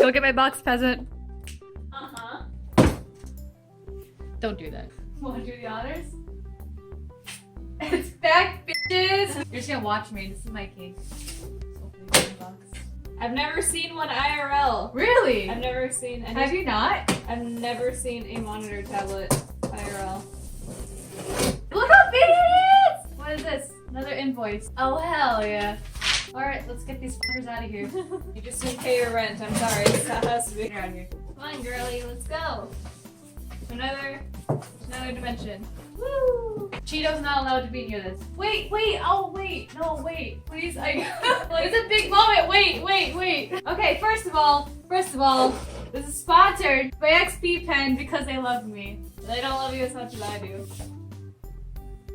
Go get my box, peasant. Uh-huh. Don't do that. Want to do the honors? It's back, bitches! You're just gonna watch me. This is my cake. I've never seen one IRL. Really? I've never seen any. Have you not? I've never seen a monitor tablet IRL. Look how big it is! What is this? Another invoice. Oh, hell yeah. Alright, let's get these fuckers out of here. You just didn't pay your rent. I'm sorry. That has to be. Get out of here. Come on, girly. Let's go. Another dimension. Woo! Cheeto's not allowed to be near this. Wait, oh wait, no wait, please, it's a big moment, wait. Okay, first of all, this is sponsored by XP Pen because they love me. They don't love you as much as I do.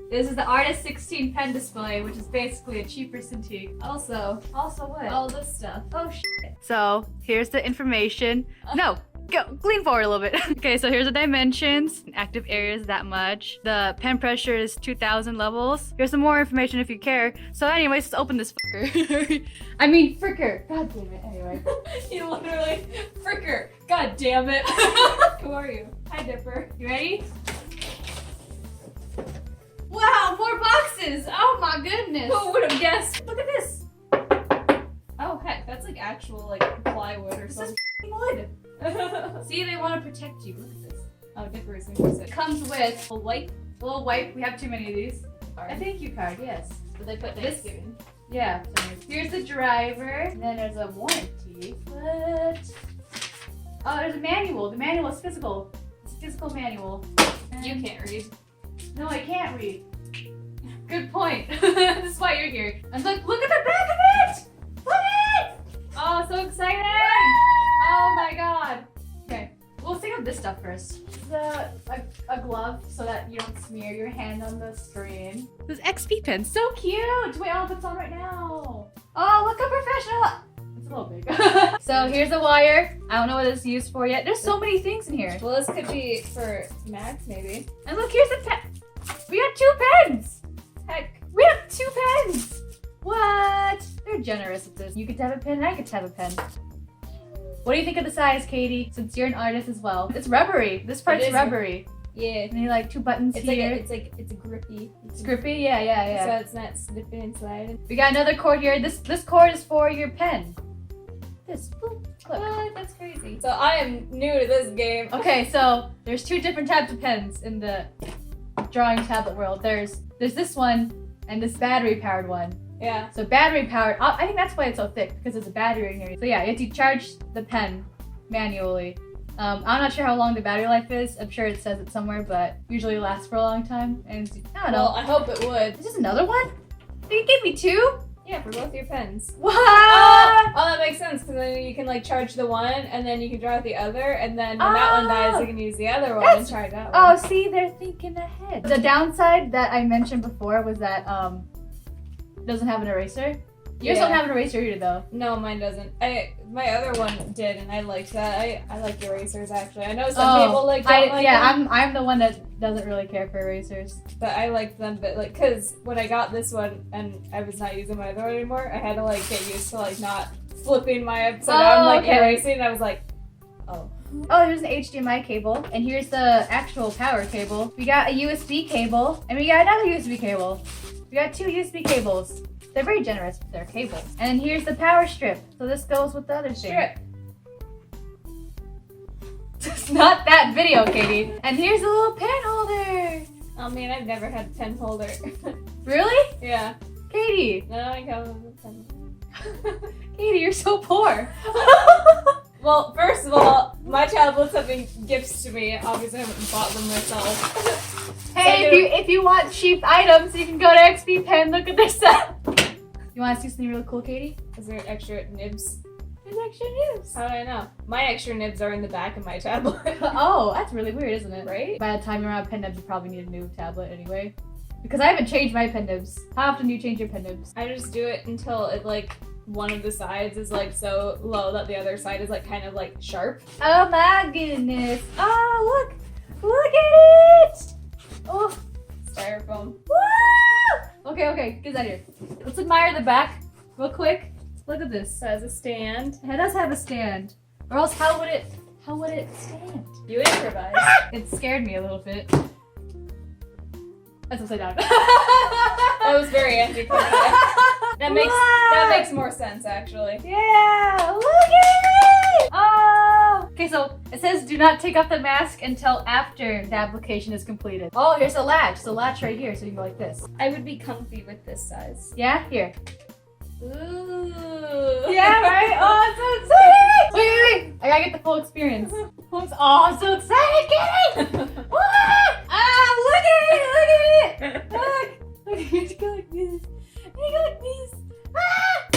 This is the Artist 16 pen display, which is basically a cheaper Cintiq. Also what? all this stuff. Oh shit. So, here's the information. No! Go, lean forward a little bit. Okay, so here's the dimensions. Active area is that much. The pen pressure is 2000 levels. Here's some more information if you care. So anyways, let's open this fucker. I mean, fricker. God damn it, anyway. You literally, fricker. God damn it. Who are you? Hi, Dipper. You ready? Wow, more boxes! Oh my goodness! Who would have guessed? Look at this! Oh heck, that's like actual like plywood or This something. is wood! See, they want to protect you. Look at this. Oh, Dipper is interested. It comes with a little wipe. We have too many of these. Sorry. A thank you card, yes. Did they put This- Thanksgiving? Yeah. So here's the driver. And then there's a warranty. But oh, there's a manual. The manual is physical. It's a physical manual. And You can't read. No, I can't read. Good point. This is why you're here. And look at the back of it! Look at it! Oh, so exciting! Oh my god. Okay, we'll think of this stuff first. A glove so that you don't smear your hand on the screen. This XP pen, so cute! Wait, I'll put this on right now. Oh, look how professional! It's a little big. So here's the wire. I don't know what it's used for yet. There's so many things in here. Well, this could be for Max, maybe. And look, here's the pen. We got 2 pens! Heck. We have 2 pens! What? They're generous with this. You get to have a pen and I get to have a pen. What do you think of the size, Katie? Since you're an artist as well. It's rubbery. This part's rubbery. Yeah. And you like 2 buttons It's here. it's a grippy. It's grippy? Yeah. So it's not slipping and sliding. We got another cord here. This cord is for your pen. This. Boop, clip. What? That's crazy. So I am new to this game. Okay, so there's 2 different types of pens in the drawing tablet world. There's this one and this battery powered one. Yeah. So battery powered, I think that's why it's so thick, because there's a battery in here. So yeah, you have to charge the pen manually. I'm not sure how long the battery life is. I'm sure it says it somewhere, but usually it lasts for a long time. And I don't know. Well, I hope it would. Is this another one? You gave me 2? Yeah, for both your pens. What? Oh, that makes sense, because then you can like charge the one, and then you can draw out the other, and then when that one dies, you can use the other one and charge that one. Oh, see, they're thinking ahead. The downside that I mentioned before was that it doesn't have an eraser. Yours don't have an eraser either, though. No, mine doesn't. My other one did, and I liked that. I like erasers actually. I know some people like don't like them. I'm the one that doesn't really care for erasers. But I liked them, but like, cause when I got this one and I was not using my other one anymore, I had to like get used to like not flipping my upside down, like erasing. And I was like, oh. Oh, here's an HDMI cable, and here's the actual power cable. We got a USB cable, and we got another USB cable. We got 2 USB cables. They're very generous with their cables. And here's the power strip. So this goes with the other strip. It's not that video, Katie. And here's a little pen holder. Oh man, I've never had a pen holder. Really? Yeah. Katie. No, I got a pen holder. Katie, you're so poor. Well, first of all, my tablets have been gifts to me. Obviously, I haven't bought them myself. Hey, if you want cheap items, you can go to XP Pen. Look at their stuff. You want to see something really cool, Katie? Is there extra nibs? There's extra nibs. How do I know? My extra nibs are in the back of my tablet. Oh, that's really weird, isn't it? Right? By the time you're out of pen nibs, you probably need a new tablet anyway. Because I haven't changed my pen nibs. How often do you change your pen nibs? I just do it until it like one of the sides is like so low that the other side is like kind of like sharp. Oh my goodness. Oh, look at it. Oh, Styrofoam. woo! Okay, get that here. Let's admire the back real quick. Look at this. It has a stand. It does have a stand. Or else how would it stand? You improvise. It scared me a little bit. That's upside down. That was very anticlimactic. That makes more sense actually. Yeah, look at it! Oh! Okay, so it says do not take off the mask until after the application is completed. Oh, here's the latch. It's the latch right here, so you can go like this. I would be comfy with this size. Yeah? Here. Ooh. Yeah, right? Oh, I'm so excited! Wait. I gotta get the full experience. Oh, I'm so excited! Get it! What? Ah, look at it! Look! You have to go like this. You go like this. Ah!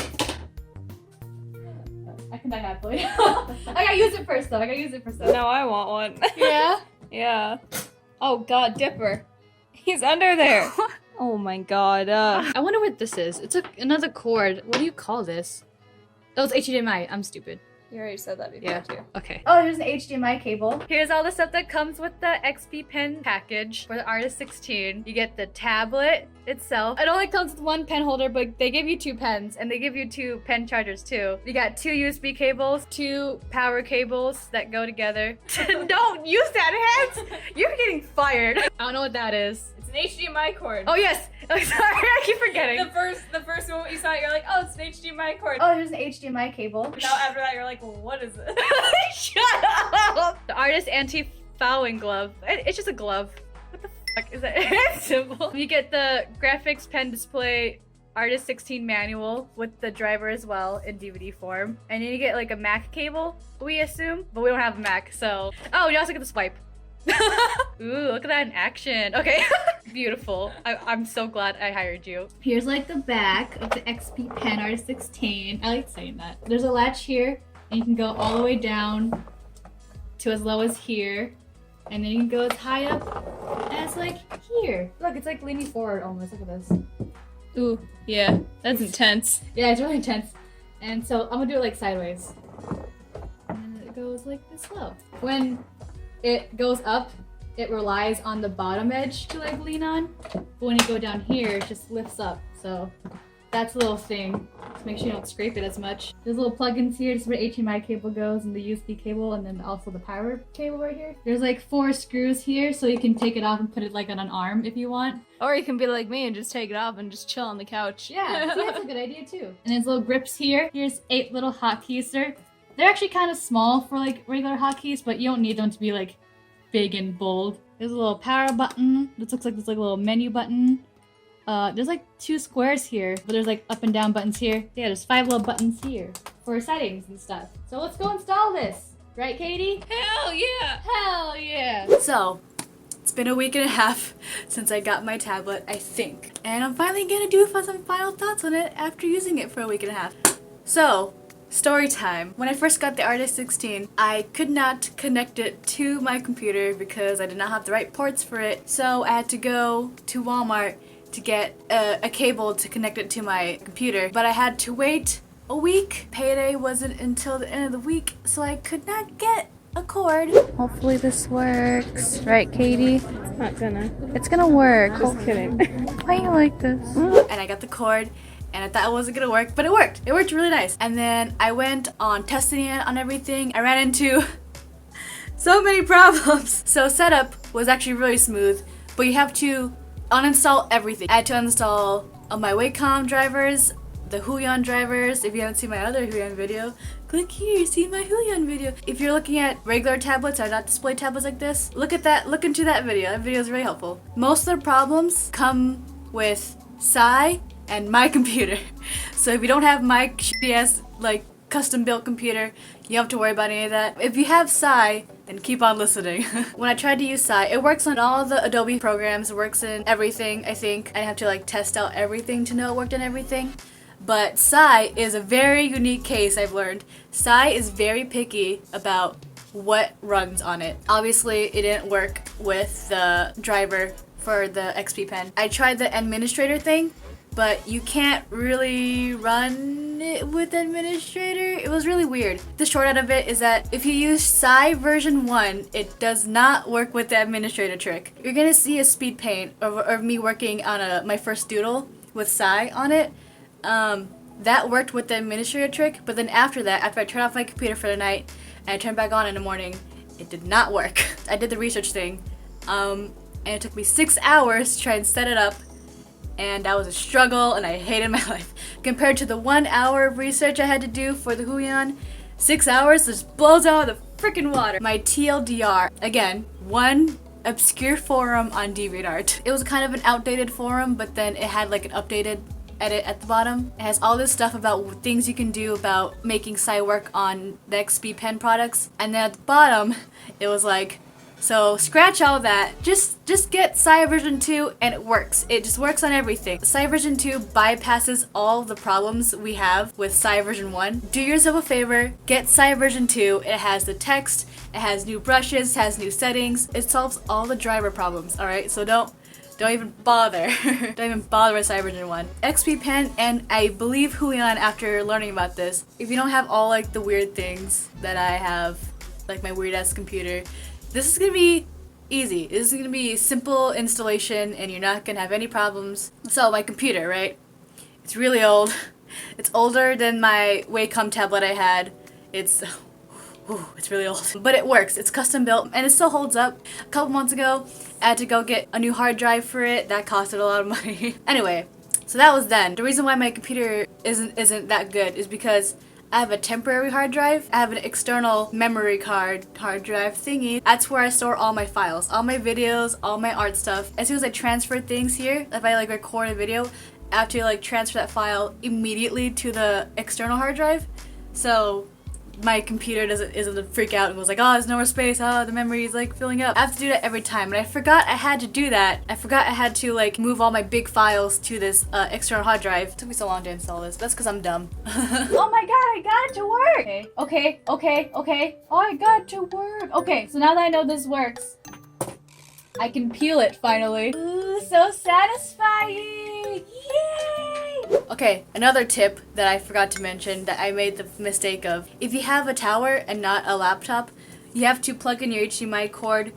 I can die happily. I gotta use it first though. Now I want one. Yeah? Yeah. Oh god, Dipper. He's under there. Oh my god. I wonder what this is. It's another cord. What do you call this? Oh, it's HDMI. I'm stupid. You already said that before Yeah. too. Okay. Oh, here's an HDMI cable. Here's all the stuff that comes with the XP pen package for the Artist 16. You get the tablet itself. It only comes with one pen holder, but they give you 2 pens, and they give you 2 pen chargers too. You got 2 USB cables, 2 power cables that go together. Don't use that, Hans! You're getting fired. I don't know what that is. It's an HDMI cord. Oh yes! Oh, sorry, I keep forgetting. The first moment you saw it, you're like, oh, it's an HDMI cord. Oh, here's an HDMI cable. Now after that, you're like, well, what is it? Shut up! The Artist anti-fouling glove. It's just a glove. What the fuck is that? It's simple. You get the graphics pen display Artist 16 manual with the driver as well in DVD form. And then you get like a Mac cable, we assume, but we don't have a Mac, so. Oh, you also get the swipe. Ooh, look at that in action. Okay. Beautiful. I'm so glad I hired you. Here's like the back of the XP Pen Artist 16. I like saying that. There's a latch here, and you can go all the way down to as low as here. And then you can go as high up as like here. Look, it's like leaning forward almost. Look at this. Ooh, yeah, that's intense. Yeah, it's really intense. And so I'm gonna do it like sideways. And it goes like this low. When it goes up, it relies on the bottom edge to like lean on. But when you go down here, it just lifts up. So that's a little thing to make sure you don't scrape it as much. There's little plugins here, just where the HDMI cable goes and the USB cable, and then also the power cable right here. There's like 4 screws here, so you can take it off and put it like on an arm if you want. Or you can be like me and just take it off and just chill on the couch. Yeah, see, that's a good idea too. And there's little grips here. Here's 8 little hotkeys. They're actually kind of small for like regular hotkeys, but you don't need them to be like big and bold. There's a little power button. This looks like this like little menu button. There's like 2 squares here, but there's like up and down buttons here. Yeah, there's 5 little buttons here for settings and stuff. So let's go install this. Right, Katie? Hell yeah! Hell yeah! So, it's been a week and a half since I got my tablet, I think. And I'm finally gonna do some final thoughts on it after using it for a week and a half. So, story time. When I first got the Artist 16, I could not connect it to my computer because I did not have the right ports for it. So I had to go to Walmart to get a cable to connect it to my computer. But I had to wait a week. Payday wasn't until the end of the week, so I could not get a cord. Hopefully this works. Right, Katie? It's not gonna. It's gonna work. Just kidding. Why you like this? And I got the cord. And I thought it wasn't gonna work, but it worked. It worked really nice. And then I went on testing it on everything. I ran into so many problems. So setup was actually really smooth, but you have to uninstall everything. I had to uninstall my Wacom drivers, the Huion drivers. If you haven't seen my other Huion video, click here, see my Huion video. If you're looking at regular tablets or not display tablets like this, look into that video. That video is really helpful. Most of the problems come with Psy and my computer. So if you don't have my shitty-ass like custom built computer, you don't have to worry about any of that. If you have Psy, then keep on listening. When I tried to use Psy, it works on all the Adobe programs, it works in everything, I think. I have to like test out everything to know it worked in everything. But Psy is a very unique case, I've learned. Psy is very picky about what runs on it. Obviously, it didn't work with the driver for the XP Pen. I tried the administrator thing, but you can't really run it with administrator. It was really weird. The short out of it is that if you use Psy version 1, it does not work with the administrator trick. You're gonna see a speed paint of me working on my first doodle with Psy on it. That worked with the administrator trick, but then after that, after I turned off my computer for the night and I turned back on in the morning, it did not work. I did the research thing, and it took me 6 hours to try and set it up, and that was a struggle, and I hated my life. Compared to the 1 hour of research I had to do for the Huion, 6 hours just blows out of the freaking water. My TLDR, again, one obscure forum on DeviantArt. It was kind of an outdated forum, but then it had like an updated edit at the bottom. It has all this stuff about things you can do about making site work on the XP Pen products, and then at the bottom it was like, so scratch all that, just get Sci version 2 and it works. It just works on everything. Sci version 2 bypasses all the problems we have with Sci version 1. Do yourself a favor, get Sci version 2. It has the text, it has new brushes, it has new settings. It solves all the driver problems, alright? So don't even bother. Don't even bother with Sci version 1. XP Pen, and I believe Huion, after learning about this, if you don't have all like the weird things that I have, like my weird ass computer, this is gonna be easy. This is gonna be simple installation and you're not gonna have any problems. So my computer, right? It's really old. It's older than my Wacom tablet I had. It's really old. But it works. It's custom built and it still holds up. A couple months ago, I had to go get a new hard drive for it. That costed a lot of money. Anyway, so that was then. The reason why my computer isn't that good is because I have a temporary hard drive. I have an external memory card hard drive thingy. That's where I store all my files, all my videos, all my art stuff. As soon as I transfer things here, if I like record a video, I have to like transfer that file immediately to the external hard drive. So my computer isn't freak out and was like, oh, there's no more space, oh, the memory is like filling up. I have to do that every time, and I forgot I had to do that. I forgot I had to like move all my big files to this external hard drive. It took me so long to install this. That's because I'm dumb. Oh my god, I got it to work! Okay. Oh, I got it to work. Okay, so now that I know this works, I can peel it finally. Ooh, so satisfying! Yay! Okay, another tip that I forgot to mention that I made the mistake of. If you have a tower and not a laptop, you have to plug in your HDMI cord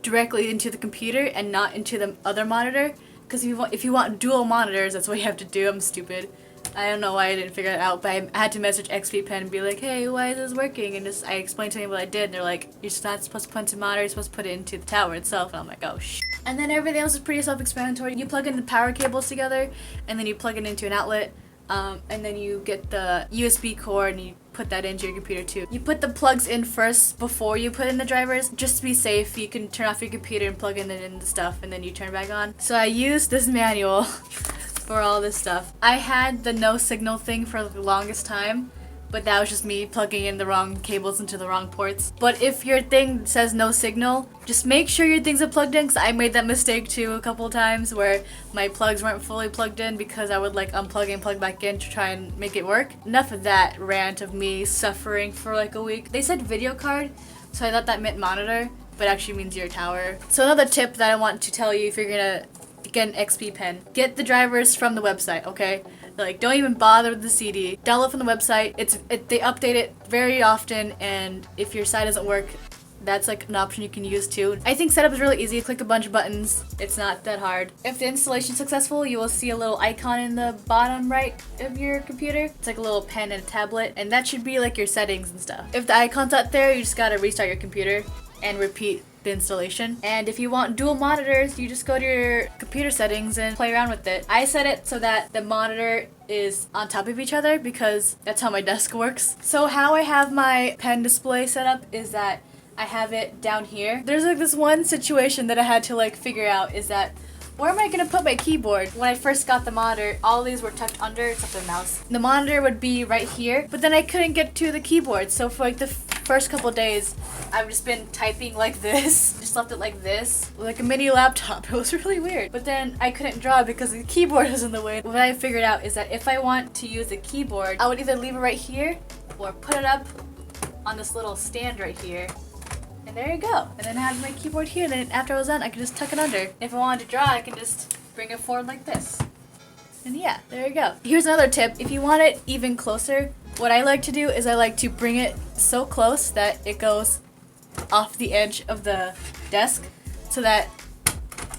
directly into the computer and not into the other monitor. Because if you want dual monitors, that's what you have to do. I'm stupid. I don't know why I didn't figure it out, but I had to message XP Pen and be like, hey, why is this working? And I explained to them what I did, and they're like, you're not supposed to put it into the monitor, you're supposed to put it into the tower itself. And I'm like, oh, shit. And then everything else is pretty self-explanatory. You plug in the power cables together, and then you plug it into an outlet, and then you get the USB cord and you put that into your computer too. You put the plugs in first before you put in the drivers, just to be safe. You can turn off your computer and plug in the stuff, and then you turn it back on. So I used this manual for all this stuff. I had the no signal thing for the longest time, but that was just me plugging in the wrong cables into the wrong ports. But if your thing says no signal, just make sure your things are plugged in, because I made that mistake too a couple of times where my plugs weren't fully plugged in because I would like unplug and plug back in to try and make it work. Enough of that rant of me suffering for like a week. They said video card, so I thought that meant monitor, but it actually means your tower. So another tip that I want to tell you if you're gonna get an XP Pen, get the drivers from the website, okay? Like, don't even bother with the CD. Download from the website. They update it very often, and if your site doesn't work, that's like an option you can use too. I think setup is really easy. Click a bunch of buttons. It's not that hard. If the installation is successful, you will see a little icon in the bottom right of your computer. It's like a little pen and a tablet, and that should be like your settings and stuff. If the icon's not there, you just gotta restart your computer and repeat the installation. And if you want dual monitors, you just go to your computer settings and play around with it. I set it so that the monitor is on top of each other because that's how my desk works. So how I have my pen display set up is that I have it down here. There's like this one situation that I had to like figure out, is that where am I gonna put my keyboard? When I first got the monitor, all these were tucked under except the mouse. The monitor would be right here, but then I couldn't get to the keyboard. So for like the first couple days, I've just been typing like this. Just left it like this, like a mini laptop. It was really weird. But then I couldn't draw because the keyboard was in the way. What I figured out is that if I want to use the keyboard, I would either leave it right here or put it up on this little stand right here. And there you go. And then I have my keyboard here, and then after I was done, I could just tuck it under. If I wanted to draw, I can just bring it forward like this. And yeah, there you go. Here's another tip. If you want it even closer, what I like to do is I like to bring it so close that it goes off the edge of the desk so that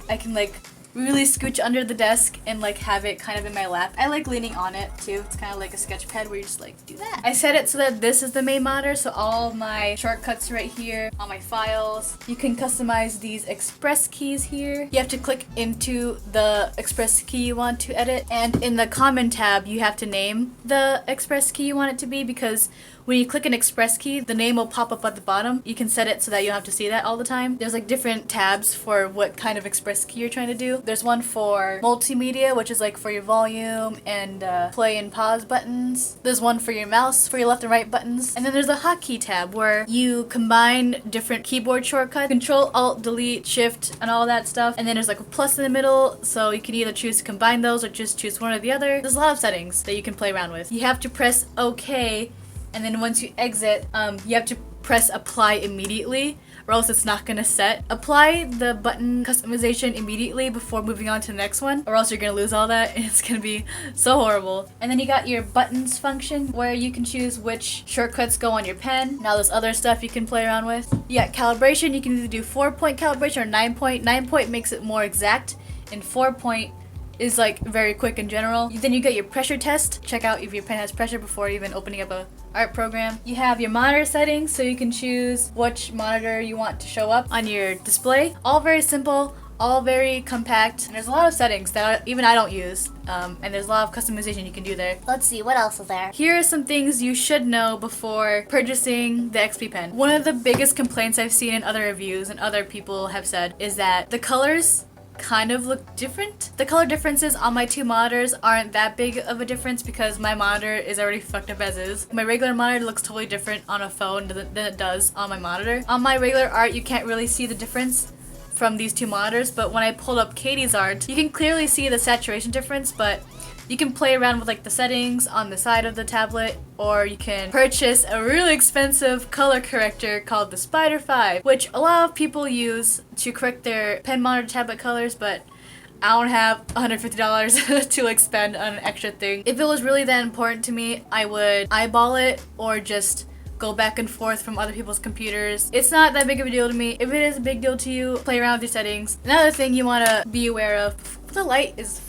I can like really scooch under the desk and like have it kind of in my lap. I like leaning on it too. It's kind of like a sketch pad where you just like do that. I set it so that this is the main monitor, so all my shortcuts right here, all my files. You can customize these express keys here. You have to click into the express key you want to edit, and in the common tab you have to name the express key you want it to be, because when you click an express key, the name will pop up at the bottom. You can set it so that you don't have to see that all the time. There's like different tabs for what kind of express key you're trying to do. There's one for multimedia, which is like for your volume and play and pause buttons. There's one for your mouse, for your left and right buttons. And then there's a hotkey tab where you combine different keyboard shortcuts, Control, Alt, Delete, Shift, and all that stuff. And then there's like a plus in the middle, so you can either choose to combine those or just choose one or the other. There's a lot of settings that you can play around with. You have to press OK, and then once you exit, you have to press apply immediately, or else it's not gonna set. Apply the button customization immediately before moving on to the next one, or else you're gonna lose all that and it's gonna be so horrible. And then you got your buttons function where you can choose which shortcuts go on your pen. Now there's other stuff you can play around with. You got calibration. You can either do 4-point calibration or 9-point. 9-point makes it more exact, and 4-point is like very quick in general. Then you get your pressure test. Check out if your pen has pressure before even opening up a art program. You have your monitor settings, so you can choose which monitor you want to show up on your display. All very simple, all very compact, and there's a lot of settings that even I don't use, and there's a lot of customization you can do there. Let's see, what else is there? Here are some things you should know before purchasing the XP pen. One of the biggest complaints I've seen in other reviews and other people have said is that the colors kind of look different. The color differences on my two monitors aren't that big of a difference because my monitor is already fucked up as is. My regular monitor looks totally different on a phone than it does on my monitor. On my regular art, you can't really see the difference from these two monitors, but when I pulled up Katie's art, you can clearly see the saturation difference, but you can play around with like the settings on the side of the tablet, or you can purchase a really expensive color corrector called the Spider 5, which a lot of people use to correct their pen monitor tablet colors, but I don't have $150 to like spend on an extra thing. If it was really that important to me, I would eyeball it or just go back and forth from other people's computers. It's not that big of a deal to me. If it is a big deal to you, play around with your settings. Another thing you want to be aware of, the light is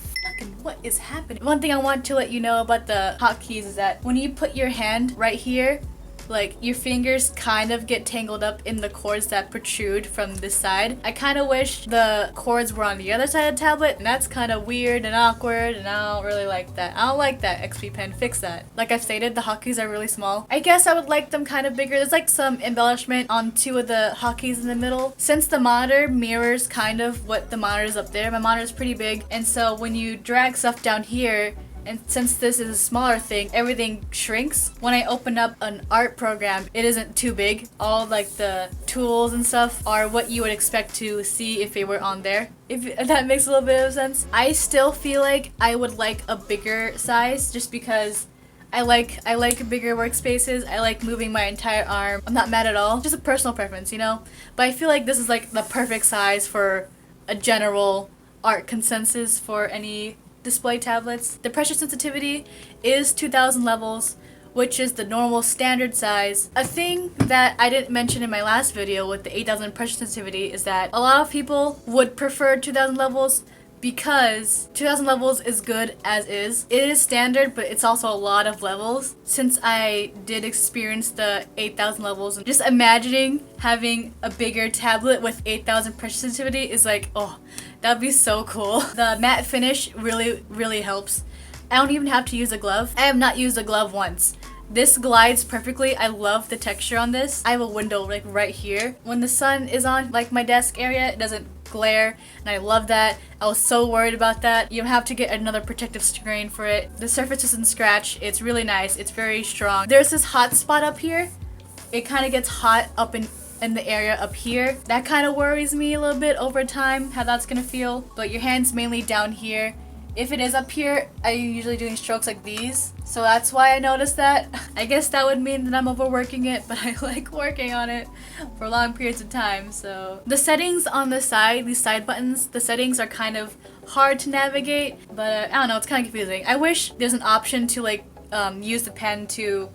what is happening? One thing I want to let you know about the hotkeys is that when you put your hand right here, like your fingers kind of get tangled up in the cords that protrude from this side. I kind of wish the cords were on the other side of the tablet, and that's kind of weird and awkward, and I don't really like that. I don't like that. XP pen, fix that. Like I've stated, the hotkeys are really small. I guess I would like them kind of bigger. There's like some embellishment on two of the hotkeys in the middle. Since the monitor mirrors kind of what the monitor is up there, my monitor is pretty big, and so when you drag stuff down here, and since this is a smaller thing, everything shrinks. When I open up an art program, it isn't too big. All like the tools and stuff are what you would expect to see if they were on there. If that makes a little bit of sense. I still feel like I would like a bigger size just because I like bigger workspaces. I like moving my entire arm. I'm not mad at all. Just a personal preference, you know? But I feel like this is like the perfect size for a general art consensus for any display tablets. The pressure sensitivity is 2000 levels, which is the normal standard size. A thing that I didn't mention in my last video with the 8000 pressure sensitivity is that a lot of people would prefer 2000 levels because 2000 levels is good as is. It is standard, but it's also a lot of levels. Since I did experience the 8000 levels, and just imagining having a bigger tablet with 8000 pressure sensitivity is like, oh, that would be so cool. The matte finish really helps. I don't even have to use a glove. I have not used a glove once. This glides perfectly. I love the texture on this. I have a window like right here. When the sun is on like my desk area, it doesn't glare, and I love that. I was so worried about that. You have to get another protective screen for it. The surface doesn't scratch. It's really nice. It's very strong. There's this hot spot up here. It kind of gets hot up in the area up here. That kind of worries me a little bit over time, how that's gonna feel. But your hand's mainly down here. If it is up here, I'm usually doing strokes like these, so that's why I noticed that. I guess that would mean that I'm overworking it, but I like working on it for long periods of time, so. The settings on the side, these side buttons, the settings are kind of hard to navigate, but I don't know, it's kind of confusing. I wish there's an option to like use the pen to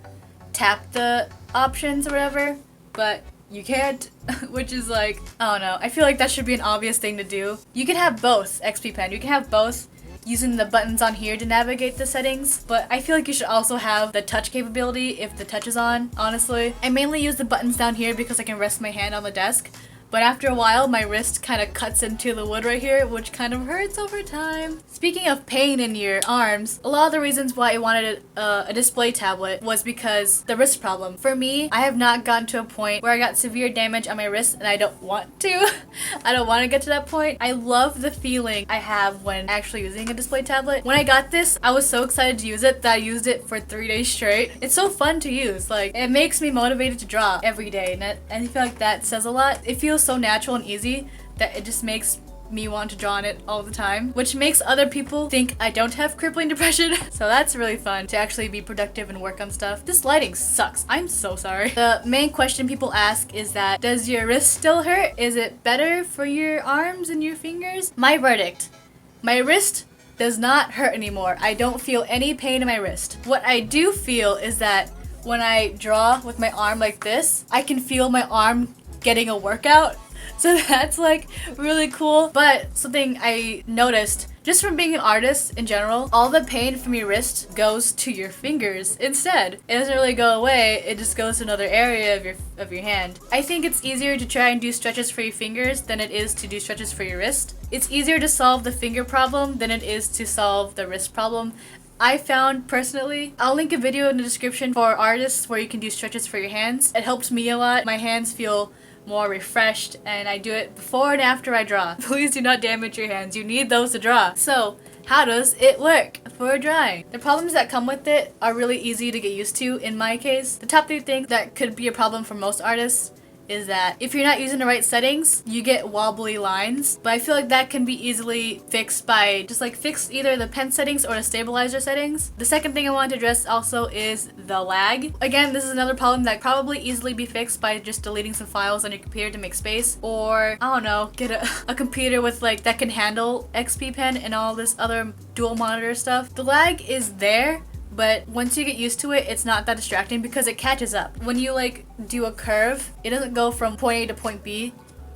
tap the options or whatever, but you can't, which is like, I don't know. I feel like that should be an obvious thing to do. You can have both XP Pen. You can have both using the buttons on here to navigate the settings, but I feel like you should also have the touch capability if the touch is on, honestly. I mainly use the buttons down here because I can rest my hand on the desk, but after a while, my wrist kind of cuts into the wood right here, which kind of hurts over time. Speaking of pain in your arms, a lot of the reasons why I wanted a display tablet was because the wrist problem. For me, I have not gotten to a point where I got severe damage on my wrist, and I don't want to. I don't want to get to that point. I love the feeling I have when actually using a display tablet. When I got this, I was so excited to use it that I used it for 3 days straight. It's so fun to use. Like, it makes me motivated to draw every day, and I feel like that says a lot. It feels so natural and easy that it just makes me want to draw on it all the time, which makes other people think I don't have crippling depression. So that's really fun to actually be productive and work on stuff. This lighting sucks. I'm so sorry. The main question people ask is that, does your wrist still hurt? Is it better for your arms and your fingers? My verdict: my wrist does not hurt anymore. I don't feel any pain in my wrist. What I do feel is that when I draw with my arm like this, I can feel my arm getting a workout. So that's like really cool. But something I noticed just from being an artist in general, all the pain from your wrist goes to your fingers instead. It doesn't really go away, it just goes to another area of your hand. I think it's easier to try and do stretches for your fingers than it is to do stretches for your wrist. It's easier to solve the finger problem than it is to solve the wrist problem. I found personally, I'll link a video in the description for artists where you can do stretches for your hands. It helped me a lot. My hands feel more refreshed, and I do it before and after I draw. Please do not damage your hands. You need those to draw. So, how does it work for drawing? The problems that come with it are really easy to get used to in my case. The top 3 things that could be a problem for most artists is that if you're not using the right settings, you get wobbly lines. But I feel like that can be easily fixed by just like fix either the pen settings or the stabilizer settings. The second thing I want to address also is the lag. Again, this is another problem that probably easily be fixed by just deleting some files on your computer to make space, or I don't know, get a computer with like that can handle XP Pen and all this other dual monitor stuff. The lag is there, but once you get used to it, it's not that distracting because it catches up. When you like do a curve, it doesn't go from point A to point B.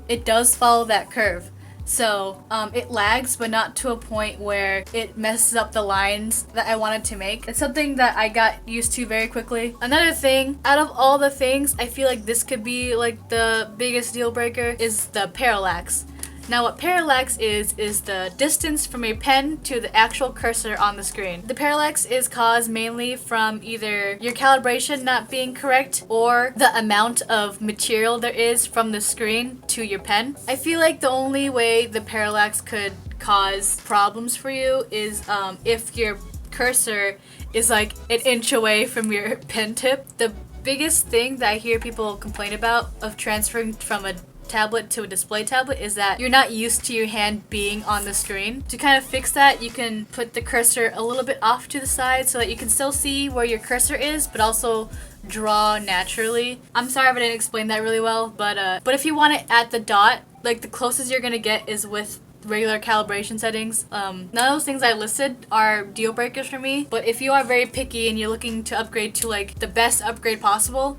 It does follow that curve. So it lags, but not to a point where it messes up the lines that I wanted to make. It's something that I got used to very quickly. Another thing, out of all the things, I feel like this could be like the biggest deal breaker is the parallax. Now what parallax is the distance from your pen to the actual cursor on the screen. The parallax is caused mainly from either your calibration not being correct or the amount of material there is from the screen to your pen. I feel like the only way the parallax could cause problems for you is if your cursor is like an inch away from your pen tip. The biggest thing that I hear people complain about of transferring from a tablet to a display tablet is that you're not used to your hand being on the screen. To kind of fix that, you can put the cursor a little bit off to the side so that you can still see where your cursor is, but also draw naturally. I'm sorry if I didn't explain that really well, but if you want it at the dot, like the closest you're gonna get is with regular calibration settings. None of those things I listed are deal breakers for me, but if you are very picky and you're looking to upgrade to like the best upgrade possible,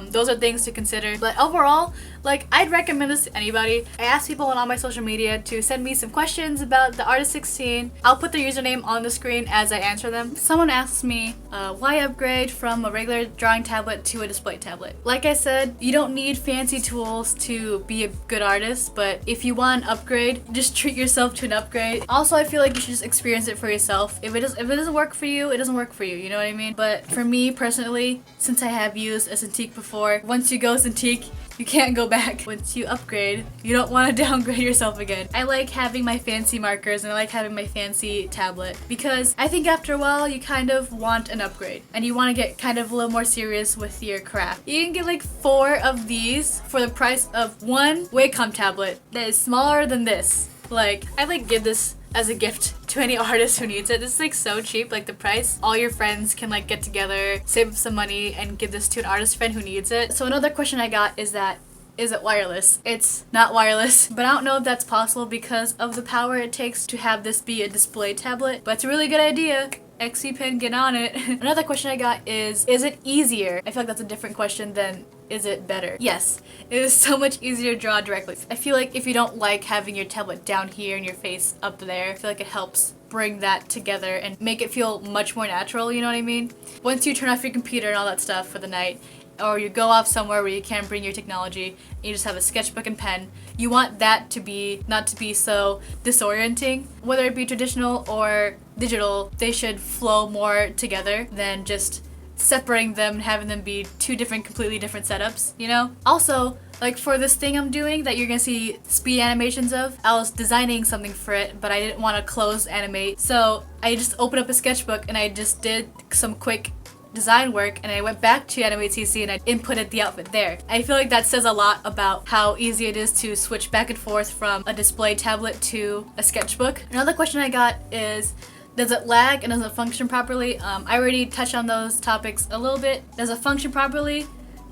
those are things to consider. But overall, like, I'd recommend this to anybody. I asked people on all my social media to send me some questions about the Artist 16. I'll put their username on the screen as I answer them. Someone asks me, why upgrade from a regular drawing tablet to a display tablet? Like I said, you don't need fancy tools to be a good artist, but if you want an upgrade, just treat yourself to an upgrade. Also, I feel like you should just experience it for yourself. If it doesn't work for you, it doesn't work for you, you know what I mean? But for me personally, since I have used a Cintiq before, once you go Cintiq, you can't go back. Once you upgrade, you don't want to downgrade yourself again. I like having my fancy markers and I like having my fancy tablet because I think after a while you kind of want an upgrade and you want to get kind of a little more serious with your craft. You can get like 4 of these for the price of one Wacom tablet that is smaller than this. Like, I like give this as a gift to any artist who needs it. This is like so cheap, like the price. All your friends can like get together, save up some money, and give this to an artist friend who needs it. So another question I got is that, is it wireless? It's not wireless, but I don't know if that's possible because of the power it takes to have this be a display tablet, but it's a really good idea. XC Pen, get on it. Another question I got is it easier? I feel like that's a different question than is it better? Yes, it is so much easier to draw directly. I feel like if you don't like having your tablet down here and your face up there, I feel like it helps bring that together and make it feel much more natural, you know what I mean? Once you turn off your computer and all that stuff for the night, or you go off somewhere where you can't bring your technology, and you just have a sketchbook and pen, you want that to be, not to be so disorienting. Whether it be traditional or digital, they should flow more together than just separating them and having them be two completely different setups, you know? Also, like for this thing I'm doing that you're gonna see speed animations of, I was designing something for it, but I didn't want to close animate, so I just opened up a sketchbook and I just did some quick design work, and I went back to Animate CC and I inputted the outfit there. I feel like that says a lot about how easy it is to switch back and forth from a display tablet to a sketchbook. Another question I got is, does it lag and does it function properly? I already touched on those topics a little bit. Does it function properly?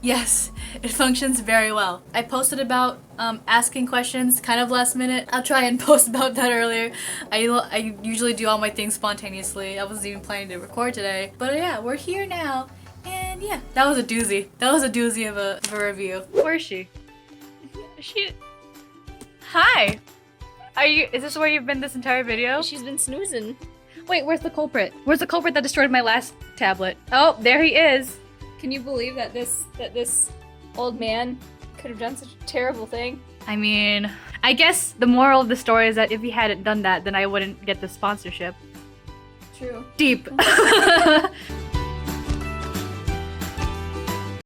Yes, it functions very well. I posted about asking questions kind of last minute. I'll try and post about that earlier. I usually do all my things spontaneously. I wasn't even planning to record today. But yeah, we're here now. And yeah, that was a doozy. That was a doozy of a review. Where is she? Hi! Is this where you've been this entire video? She's been snoozing. Wait, where's the culprit? Where's the culprit that destroyed my last tablet? Oh, there he is! Can you believe that this old man could have done such a terrible thing? I mean, I guess the moral of the story is that if he hadn't done that, then I wouldn't get the sponsorship. True. Deep.